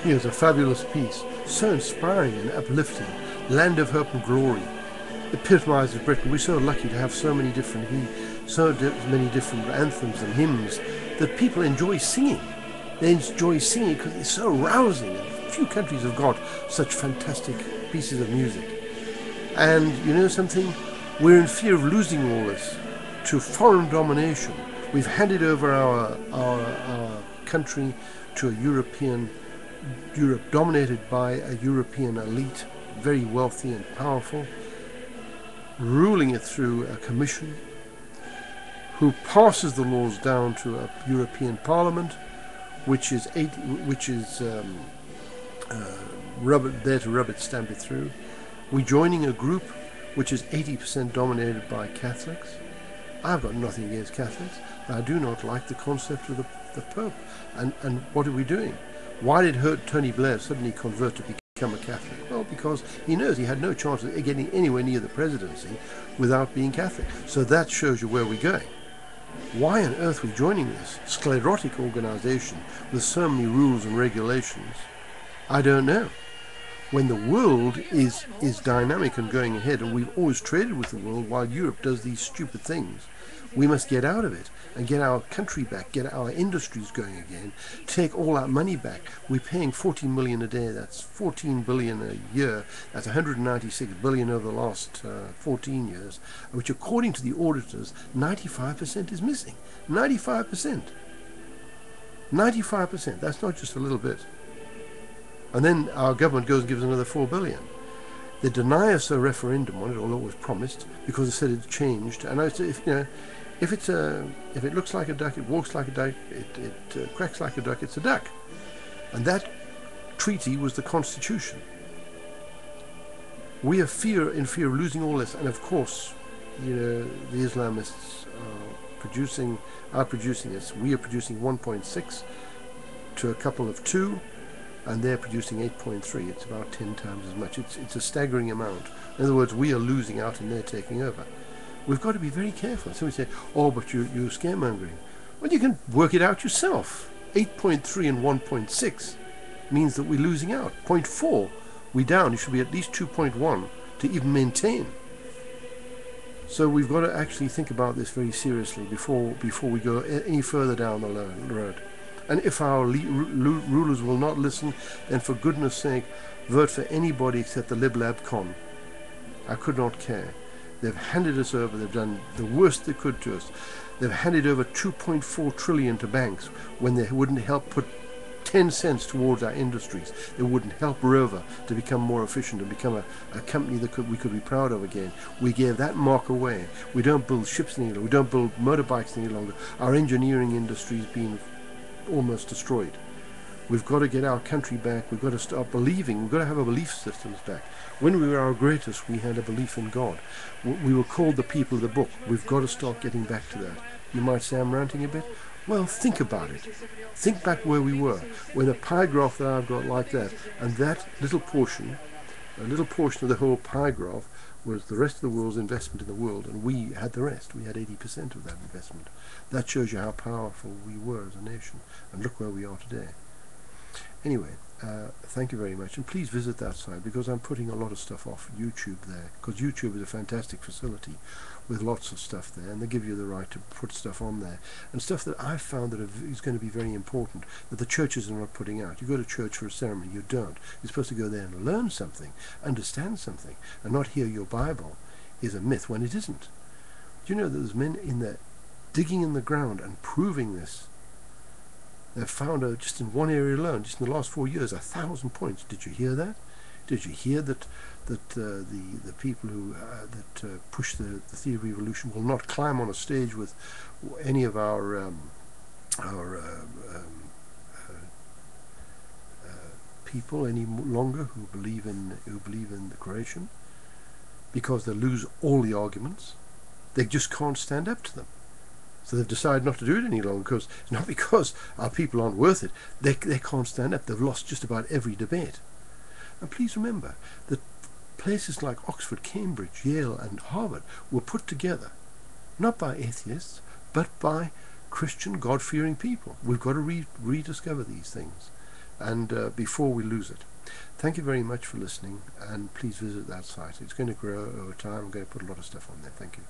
Here's a fabulous piece, so inspiring and uplifting. Land of Hope and Glory. Epitomizes Britain. We're so lucky to have so many different anthems and hymns that people enjoy singing. They enjoy singing because it's so rousing. And few countries have got such fantastic pieces of music. And you know something? We're in fear of losing all this to foreign domination. We've handed over our country to a Europe dominated by a European elite, very wealthy and powerful, ruling it through a commission who passes the laws down to a European Parliament, which is there to rub it, stamp it through. We're joining a group which is 80% dominated by Catholics. I've got nothing against Catholics, but I do not like the concept of the Pope. And what are we doing? Why did Tony Blair suddenly convert to become a Catholic? Well, because he knows he had no chance of getting anywhere near the presidency without being Catholic. So that shows you where we're going. Why on earth we're joining this sclerotic organization with so many rules and regulations, I don't know. When the world is dynamic and going ahead, and we've always traded with the world while Europe does these stupid things, we must get out of it and get our country back, get our industries going again, take all our money back. We're paying 14 million a day, that's 14 billion a year, that's 196 billion over the last 14 years, which according to the auditors, 95% is missing. 95%. 95%, that's not just a little bit. And then our government goes and gives another 4 billion. They deny us a referendum on it, although it was promised, because they said it changed. And I said, if it looks like a duck, it walks like a duck, it quacks like a duck, it's a duck. And that treaty was the Constitution. We are in fear of losing all this, and of course, the Islamists are producing this. We are producing 1.6 to a couple of 2. And they're producing 8.3. It's about 10 times as much. It's a staggering amount. In other words, we are losing out and they're taking over. We've got to be very careful. Somebody say, oh, but you're scaremongering. Well, you can work it out yourself. 8.3 and 1.6 means that we're losing out. 0.4, we're down. It should be at least 2.1 to even maintain. So we've got to actually think about this very seriously before we go any further down the road. And if our rulers will not listen, then for goodness sake, vote for anybody except the Lib Lab Con. I could not care. They've handed us over. They've done the worst they could to us. They've handed over 2.4 trillion to banks when they wouldn't help put 10 cents towards our industries. They wouldn't help Rover to become more efficient and become a company that we could be proud of again. We gave that mark away. We don't build ships any longer. We don't build motorbikes any longer. Our engineering industry is being almost destroyed. We've got to get our country back. We've got to start believing. We've got to have our belief systems back. When we were our greatest, we had a belief in God. We were called the people of the book. We've got to start getting back to that. You might say I'm ranting a bit. Well, think about it. Think back where we were, when a pie graph that I've got like that, and that little portion of the whole pie graph was the rest of the world's investment in the world, and we had the rest. We had 80% of that investment. That shows you how powerful we were as a nation, and look where we are today. Anyway, thank you very much, and please visit that site, because I'm putting a lot of stuff off YouTube there, because YouTube is a fantastic facility with lots of stuff there, and they give you the right to put stuff on there, and stuff that I've found that is going to be very important, that the churches are not putting out. You go to church for a ceremony, you don't. You're supposed to go there and learn something, understand something, and not hear your Bible is a myth when it isn't. Do you know that there's men in there digging in the ground and proving this? They've found just in one area alone, just in the last 4 years, 1,000 points. Did you hear that? Did you hear that the people who push the theory of evolution will not climb on a stage with any of our people any longer who believe in the creation, because they lose all the arguments? They just can't stand up to them. So they've decided not to do it any longer, not because our people aren't worth it. They can't stand up. They've lost just about every debate. And please remember that places like Oxford, Cambridge, Yale and Harvard were put together not by atheists, but by Christian, God-fearing people. We've got to rediscover these things. and before we lose it. Thank you very much for listening, and please visit that site. It's going to grow over time. I'm going to put a lot of stuff on there. Thank you.